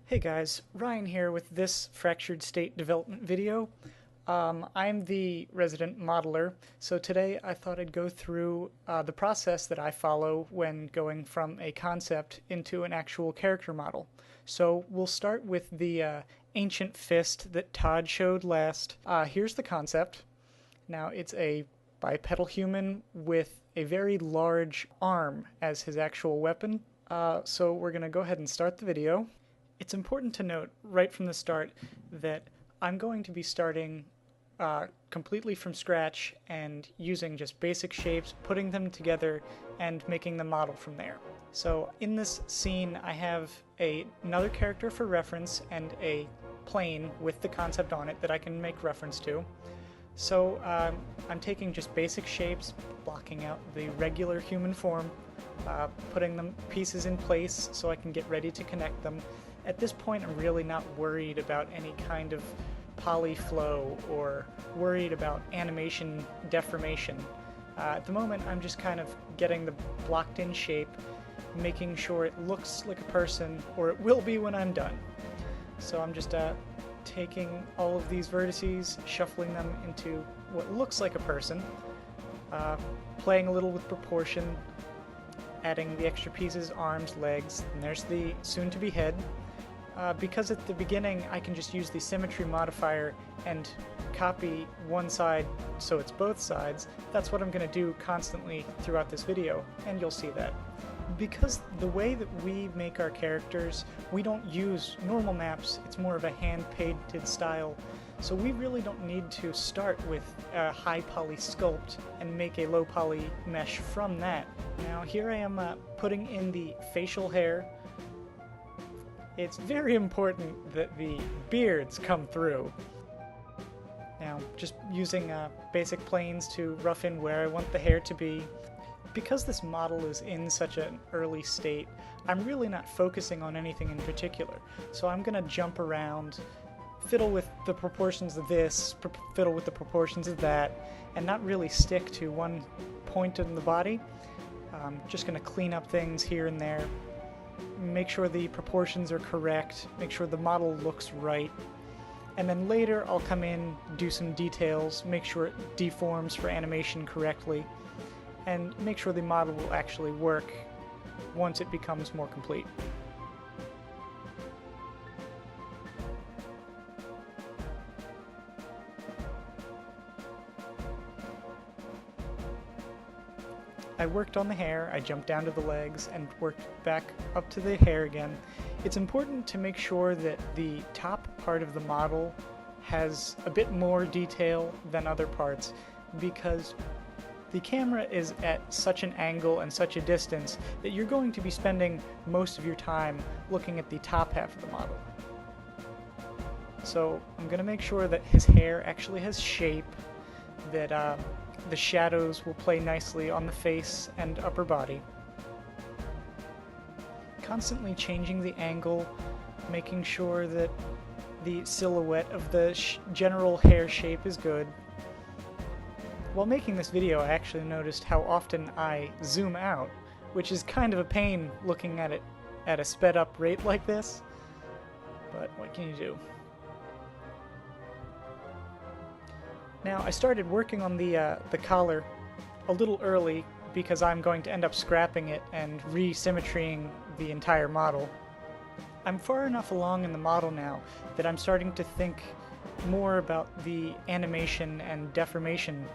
Hey guys, Ryan here with this fractured state development video. I'm the resident modeler, so today I thought I'd go through the process that I follow when going from a concept into an actual character model. So we'll start with the ancient fist that Todd showed last. Here's the concept. Now it's a bipedal human with a very large arm as his actual weapon. So we're going to go ahead and start the video. It's important to note right from the start that I'm going to be starting completely from scratch and using just basic shapes, putting them together, and making the model from there. So in this scene, I have another character for reference and a plane with the concept on it that I can make reference to. So I'm taking just basic shapes, blocking out the regular human form, putting them pieces in place so I can get ready to connect them. At this point, I'm really not worried about any kind of poly flow or worried about animation deformation. At the moment, I'm just kind of getting the blocked in shape, making sure it looks like a person, or it will be when I'm done. So I'm just taking all of these vertices, shuffling them into what looks like a person, playing a little with proportion, adding the extra pieces, arms, legs, and there's the soon-to-be head. Because at the beginning I can just use the symmetry modifier and copy one side so it's both sides, that's what I'm going to do constantly throughout this video, and you'll see that. Because the way that we make our characters, we don't use normal maps, it's more of a hand-painted style, so we really don't need to start with a high poly sculpt and make a low poly mesh from that. Now here I am putting in the facial hair. It's very important that the beards come through. Now, just using basic planes to rough in where I want the hair to be. Because this model is in such an early state, I'm really not focusing on anything in particular. So I'm going to jump around, fiddle with the proportions of this, fiddle with the proportions of that, and not really stick to one point in the body. I'm just going to clean up things here and there. Make sure the proportions are correct, make sure the model looks right, and then later I'll come in, do some details, make sure it deforms for animation correctly, and make sure the model will actually work once it becomes more complete. I worked on the hair, I jumped down to the legs, and worked back up to the hair again. It's important to make sure that the top part of the model has a bit more detail than other parts, because the camera is at such an angle and such a distance that you're going to be spending most of your time looking at the top half of the model. So I'm going to make sure that his hair actually has shape, that the shadows will play nicely on the face and upper body. Constantly changing the angle, making sure that the silhouette of the general hair shape is good. While making this video, I actually noticed how often I zoom out, which is kind of a pain looking at it at a sped up rate like this, but what can you do? Now, I started working on the collar a little early because I'm going to end up scrapping it and re-symmetrying the entire model. I'm far enough along in the model now that I'm starting to think more about the animation and deformation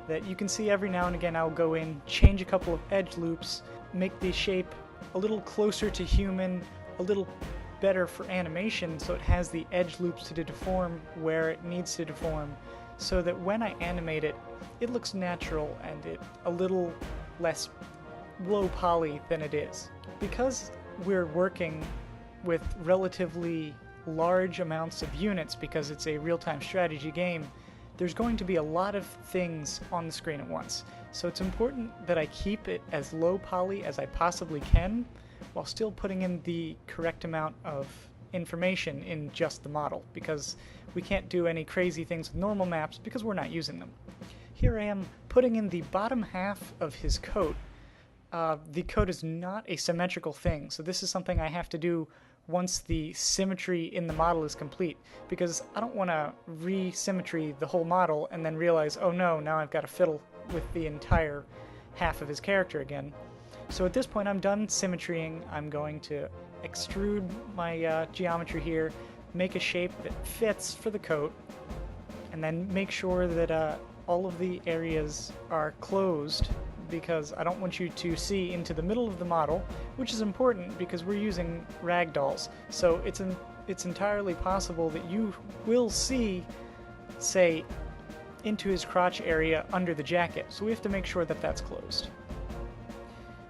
that you can see every now and again. I'll go in, change a couple of edge loops, make the shape a little closer to human, a little better for animation so it has the edge loops to deform where it needs to deform, so that when I animate it, it looks natural and it a little less low poly than it is. Because we're working with relatively large amounts of units because it's a real-time strategy game, there's going to be a lot of things on the screen at once. So it's important that I keep it as low poly as I possibly can while still putting in the correct amount of information in just the model, because we can't do any crazy things with normal maps because we're not using them. Here I am putting in the bottom half of his coat. The coat is not a symmetrical thing, so this is something I have to do once the symmetry in the model is complete, because I don't want to re-symmetry the whole model and then realize, oh no, now I've got to fiddle with the entire half of his character again. So at this point I'm done symmetrying. I'm going to extrude my geometry here, make a shape that fits for the coat, and then make sure that all of the areas are closed, because I don't want you to see into the middle of the model, which is important because we're using ragdolls. So it's entirely possible that you will see, say, into his crotch area under the jacket. So we have to make sure that that's closed.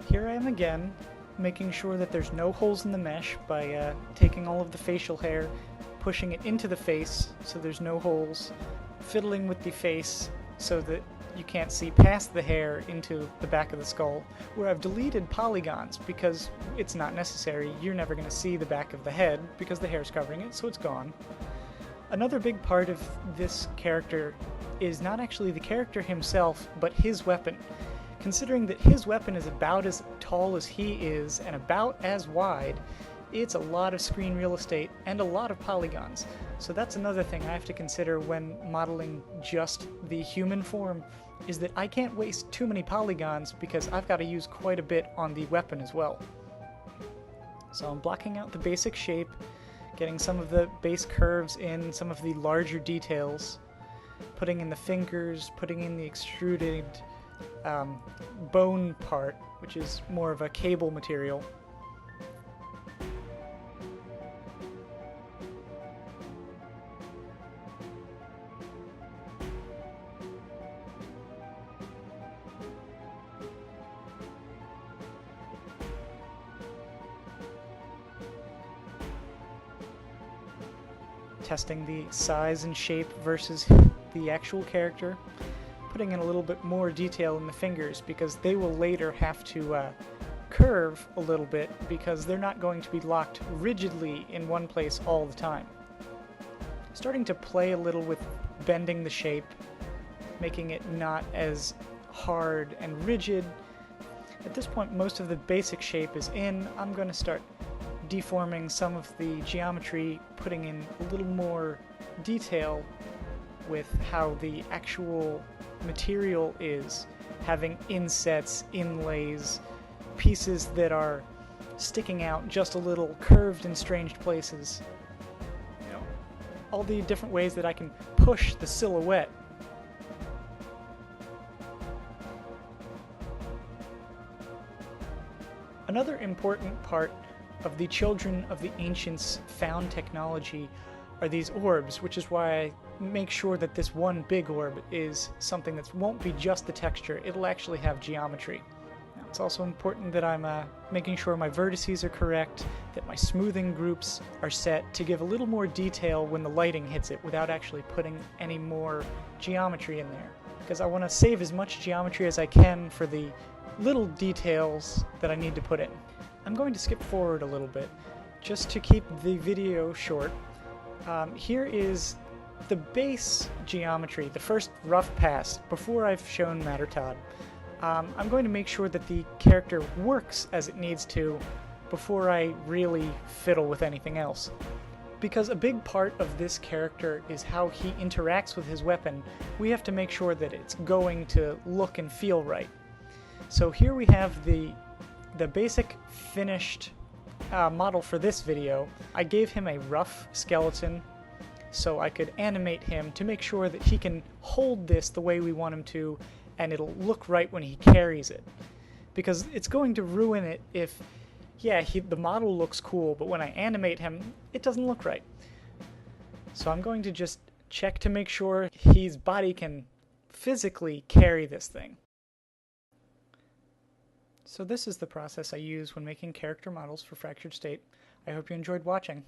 Here I am again, making sure that there's no holes in the mesh by taking all of the facial hair, pushing it into the face so there's no holes, fiddling with the face so that you can't see past the hair into the back of the skull, where I've deleted polygons because it's not necessary. You're never going to see the back of the head because the hair's covering it, so it's gone. Another big part of this character is not actually the character himself, but his weapon. Considering that his weapon is about as tall as he is and about as wide, it's a lot of screen real estate and a lot of polygons. So that's another thing I have to consider when modeling just the human form, is that I can't waste too many polygons because I've got to use quite a bit on the weapon as well. So I'm blocking out the basic shape, getting some of the base curves in, some of the larger details, putting in the fingers, putting in the extruded bone part, which is more of a cable material. Testing the size and shape versus the actual character, putting in a little bit more detail in the fingers because they will later have to curve a little bit because they're not going to be locked rigidly in one place all the time. Starting to play a little with bending the shape, making it not as hard and rigid. At this point, most of the basic shape is in. I'm going to start deforming some of the geometry, putting in a little more detail with how the actual material is, having insets, inlays, pieces that are sticking out just a little, curved in strange places. You know, all the different ways that I can push the silhouette. Another important part of the Children of the Ancients found technology are these orbs, which is why I make sure that this one big orb is something that won't be just the texture, it'll actually have geometry. Now, it's also important that I'm making sure my vertices are correct, that my smoothing groups are set to give a little more detail when the lighting hits it without actually putting any more geometry in there. Because I want to save as much geometry as I can for the little details that I need to put in. I'm going to skip forward a little bit just to keep the video short. Here is the base geometry, the first rough pass before I've shown Matter Todd. I'm going to make sure that the character works as it needs to before I really fiddle with anything else. Because a big part of this character is how he interacts with his weapon. We have to make sure that it's going to look and feel right. So here we have the basic finished model for this video. I gave him a rough skeleton so I could animate him to make sure that he can hold this the way we want him to, and it'll look right when he carries it. Because it's going to ruin it if, yeah, the model looks cool, but when I animate him, it doesn't look right. So I'm going to just check to make sure his body can physically carry this thing. So this is the process I use when making character models for Fractured State. I hope you enjoyed watching.